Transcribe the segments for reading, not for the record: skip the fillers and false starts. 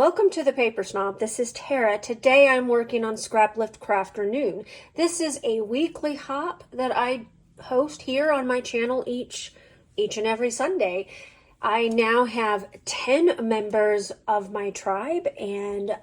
Welcome to the Paper Snob. This is Tara. Today I'm working on Scraplift Crafternoon. This is a weekly hop that I host here on my channel each and every Sunday. I now have 10 members of my tribe, and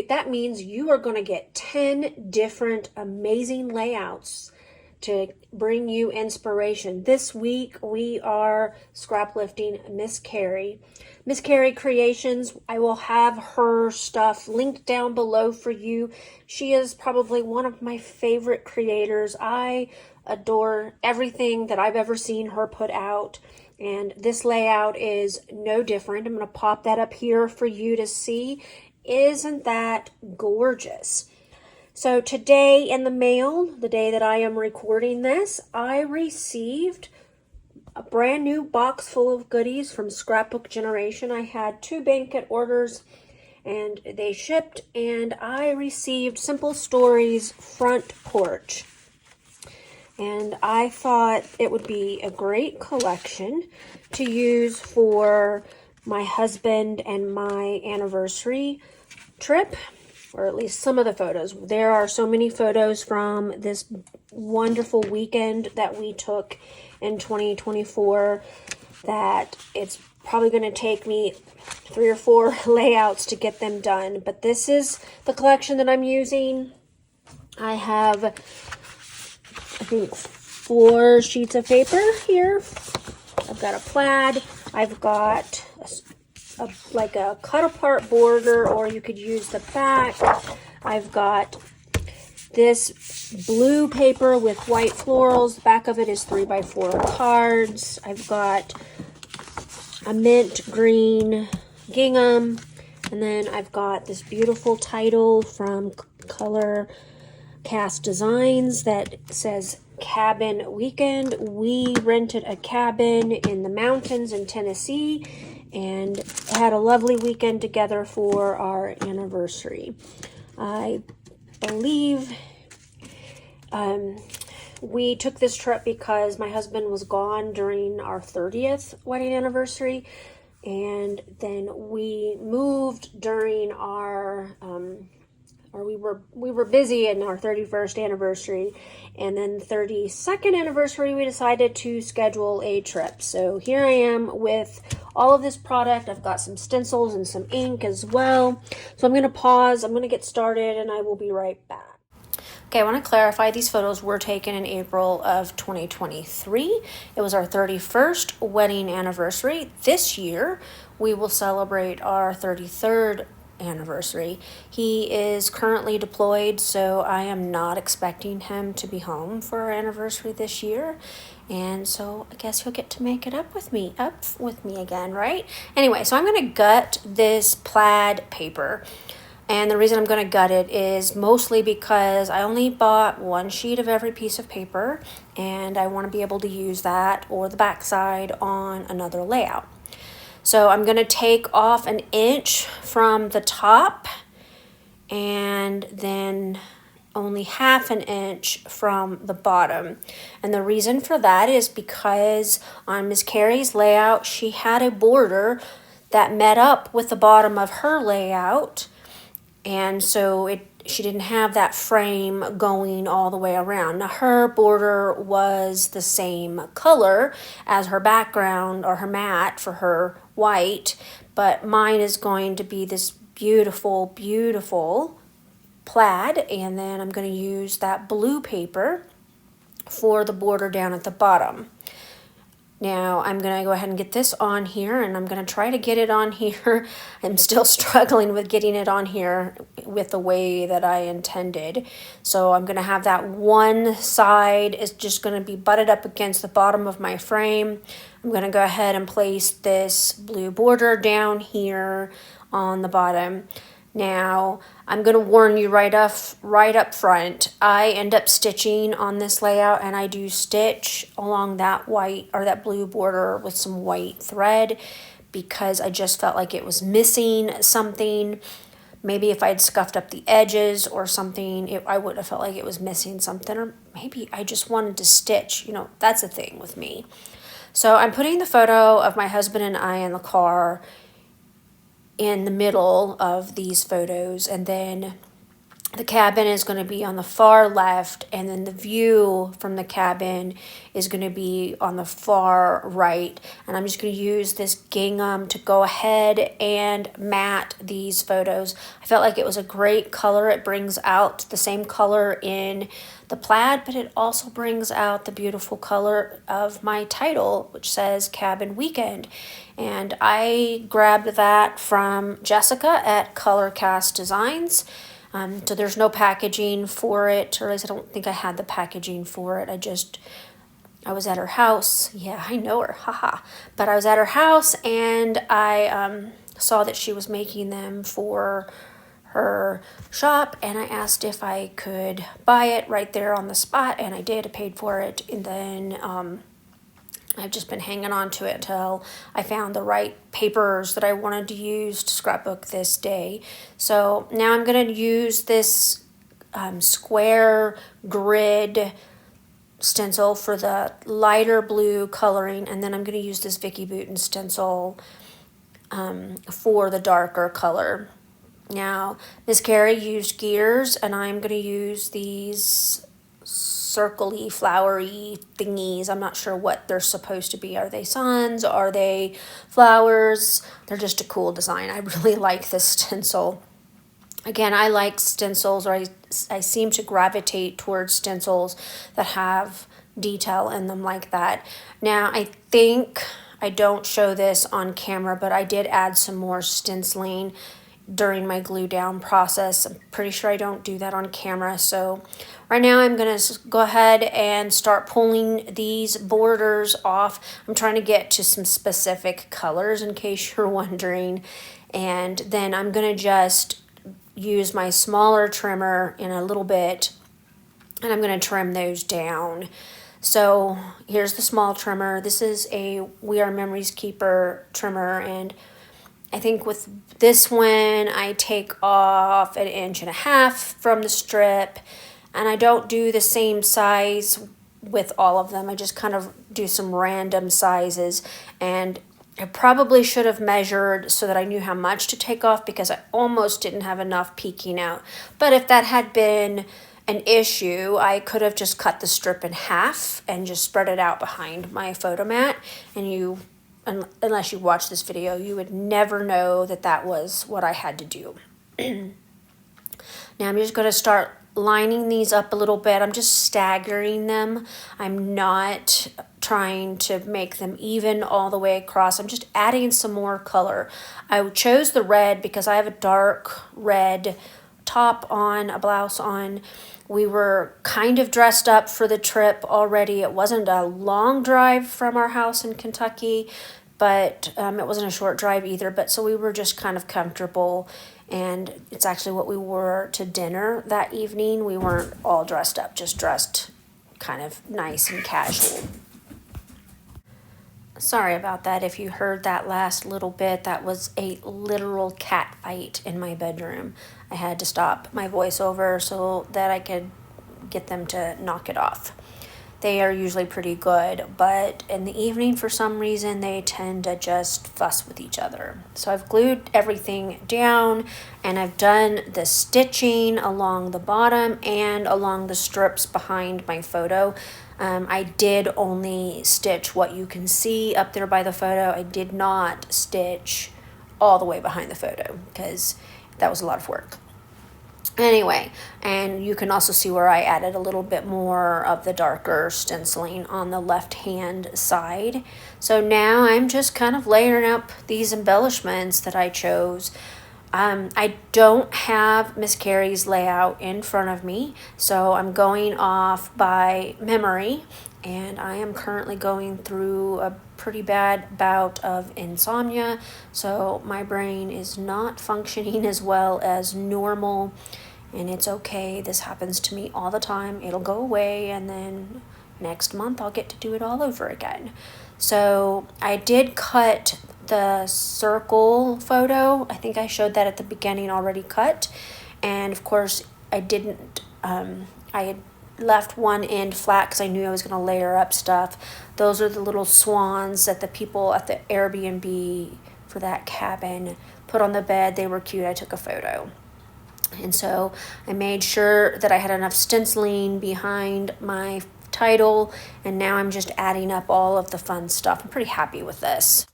that means you are going to get 10 different amazing layouts to bring you inspiration. This week we are scraplifting Miss Carrie. Miss Carrie Creations. I will have her stuff linked down below for you. She is probably one of my favorite creators. I adore everything that I've ever seen her put out. And this layout is no different. I'm going to pop that up here for you to see. Isn't that gorgeous? So today in the mail, the day that I am recording this, I received a brand new box full of goodies from Scrapbook Generation. I had 2 blanket orders and they shipped, and I received Simple Stories Front Porch. And I thought it would be a great collection to use for my husband and my anniversary trip, or at least some of the photos. There are so many photos from this wonderful weekend that we took in 2024 that it's probably going to take me 3 or 4 layouts to get them done. But this is the collection that I'm using. I have, I think, 4 sheets of paper here. I've got a plaid. I've got like a cut apart border, or you could use the back. I've got this blue paper with white florals. The back of it is 3x4 cards. I've got a mint green gingham, and then I've got this beautiful title from Color Cast Designs that says Cabin Weekend. We rented a cabin in the mountains in Tennessee and had a lovely weekend together for our anniversary. I believe we took this trip because my husband was gone during our 30th wedding anniversary, and then we moved during our we were busy in our 31st anniversary, and then 32nd anniversary we decided to schedule a trip. So here I am with all of this product. I've got some stencils and some ink as well. So I'm going to pause, I'm going to get started, and I will be right back. Okay, I want to clarify, these photos were taken in April of 2023. It was our 31st wedding anniversary. This year we will celebrate our 33rd anniversary. He is currently deployed, so I am not expecting him to be home for our anniversary this year, and so I guess he'll get to make it up with me again, right? Anyway, so I'm going to gut this plaid paper, and the reason I'm going to gut it is mostly because I only bought 1 sheet of every piece of paper, and I want to be able to use that or the backside on another layout. So I'm going to take off 1 inch from the top, and then only 1/2 inch from the bottom. And the reason for that is because on Miss Carrie's layout, she had a border that met up with the bottom of her layout, and so she didn't have that frame going all the way around. Now her border was the same color as her background or her mat for her white, but mine is going to be this beautiful, beautiful plaid, and then I'm going to use that blue paper for the border down at the bottom. Now I'm going to go ahead and get this on here, and I'm going to try to get it on here. I'm still struggling with getting it on here with the way that I intended. So I'm going to have that one side is just going to be butted up against the bottom of my frame. I'm going to go ahead and place this blue border down here on the bottom. Now, I'm going to warn you right up front, I end up stitching on this layout, and I do stitch along that white or that blue border with some white thread because I just felt like it was missing something. Maybe if I'd scuffed up the edges or something, I would have felt like it was missing something, or maybe I just wanted to stitch. You know, that's a thing with me. So I'm putting the photo of my husband and I in the car in the middle of these photos, and then the cabin is going to be on the far left, and then the view from the cabin is going to be on the far right. And I'm just going to use this gingham to go ahead and matte these photos. I felt like it was a great color. It brings out the same color in the plaid, but it also brings out the beautiful color of my title, which says Cabin Weekend. And I grabbed that from Jessica at Color Cast Designs. So there's no packaging for it, or at least I don't think I had the packaging for it. I was at her house. Yeah, I know her, haha. But I was at her house, and I saw that she was making them for her shop, and I asked if I could buy it right there on the spot, and I did. I paid for it, and then I've just been hanging on to it until I found the right papers that I wanted to use to scrapbook this day. So now I'm going to use this square grid stencil for the lighter blue coloring, and then I'm going to use this Vicky Bouton stencil for the darker color. Now, Miss Carrie used gears, and I'm going to use these circle-y, flowery thingies. I'm not sure what they're supposed to be. Are they suns? Are they flowers? They're just a cool design. I really like this stencil. Again, I like stencils, or I seem to gravitate towards stencils that have detail in them like that. Now, I think I don't show this on camera, but I did add some more stenciling during my glue down process. I'm pretty sure I don't do that on camera. So right now I'm going to go ahead and start pulling these borders off. I'm trying to get to some specific colors in case you're wondering. And then I'm going to just use my smaller trimmer in a little bit, and I'm going to trim those down. So here's the small trimmer. This is a We Are Memories Keeper trimmer, and I think with this one, I take off 1.5 inches from the strip, and I don't do the same size with all of them. I just kind of do some random sizes, and I probably should have measured so that I knew how much to take off, because I almost didn't have enough peeking out. But if that had been an issue, I could have just cut the strip in half and just spread it out behind my photo mat, and unless you watch this video, you would never know that that was what I had to do. Now I'm just going to start lining these up a little bit. I'm just staggering them. I'm not trying to make them even all the way across. I'm just adding some more color. I chose the red because I have a dark red top on, a blouse on. We were kind of dressed up for the trip already. It wasn't a long drive from our house in Kentucky, but it wasn't a short drive either. But so we were just kind of comfortable, and it's actually what we wore to dinner that evening. We weren't all dressed up, just dressed kind of nice and casual. Sorry about that. If you heard that last little bit, that was a literal cat fight in my bedroom. I had to stop my voiceover so that I could get them to knock it off. They are usually pretty good, but in the evening, for some reason, they tend to just fuss with each other. So I've glued everything down, and I've done the stitching along the bottom and along the strips behind my photo. I did only stitch what you can see up there by the photo. I did not stitch all the way behind the photo because that was a lot of work. Anyway, and you can also see where I added a little bit more of the darker stenciling on the left hand side. So now I'm just kind of layering up these embellishments that I chose. I don't have Miss Carrie's layout in front of me, so I'm going off by memory, and I am currently going through a pretty bad bout of insomnia, so my brain is not functioning as well as normal, and it's okay. This happens to me all the time. It'll go away, and then next month I'll get to do it all over again. So I did cut the circle photo. I think I showed that at the beginning already cut, and of course I didn't, I had left one end flat because I knew I was going to layer up stuff. Those are the little swans that the people at the Airbnb for that cabin, put on the bed. They were cute. I took a photo. And so I made sure that I had enough stenciling behind my title, and now I'm just adding up all of the fun stuff. I'm pretty happy with this.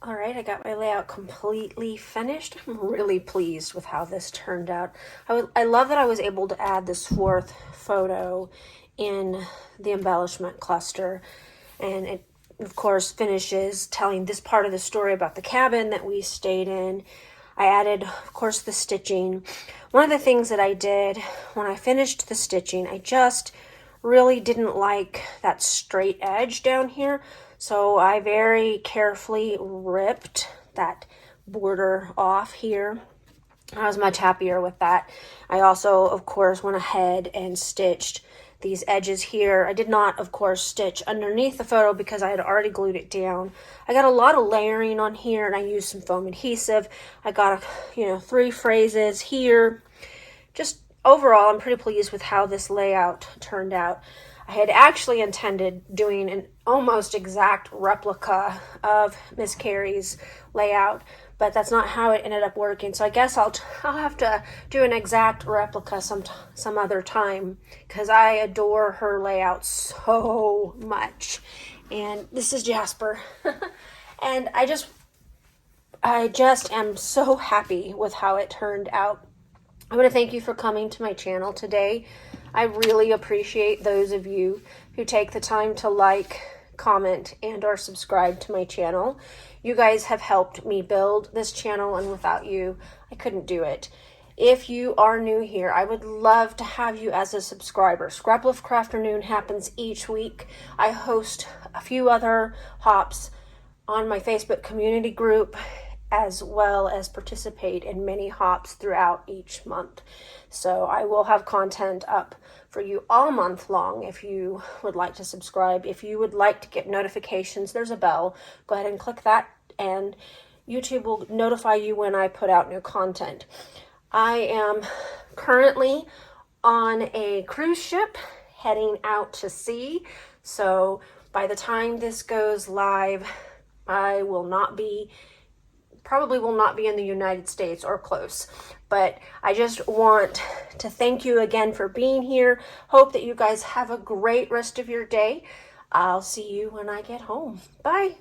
All right, I got my layout completely finished. I'm really pleased with how this turned out. I love that I was able to add this fourth photo in the embellishment cluster, and it of course finishes telling this part of the story about the cabin that we stayed in. I added, of course, the stitching. One of the things that I did when I finished the stitching, I just really didn't like that straight edge down here. So I very carefully ripped that border off here. I was much happier with that. I also, of course, went ahead and stitched these edges here. I did not, of course, stitch underneath the photo because I had already glued it down. I got a lot of layering on here, and I used some foam adhesive. I got, 3 phrases here. Just overall, I'm pretty pleased with how this layout turned out. I had actually intended doing an almost exact replica of Miss Carrie's layout, but that's not how it ended up working. So I guess I'll have to do an exact replica some other time, because I adore her layout so much. And this is Jasper. And I just am so happy with how it turned out. I want to thank you for coming to my channel today. I really appreciate those of you who take the time to like, comment, and or subscribe to my channel. You guys have helped me build this channel, and without you, I couldn't do it. If you are new here, I would love to have you as a subscriber. Scraplift Crafternoon happens each week. I host a few other hops on my Facebook community group, as well as participate in many hops throughout each month. So I will have content up for you all month long if you would like to subscribe. If you would like to get notifications, there's a bell. Go ahead and click that, and YouTube will notify you when I put out new content. I am currently on a cruise ship heading out to sea. So by the time this goes live, I probably will not be in the United States or close. But I just want to thank you again for being here. Hope that you guys have a great rest of your day. I'll see you when I get home. Bye.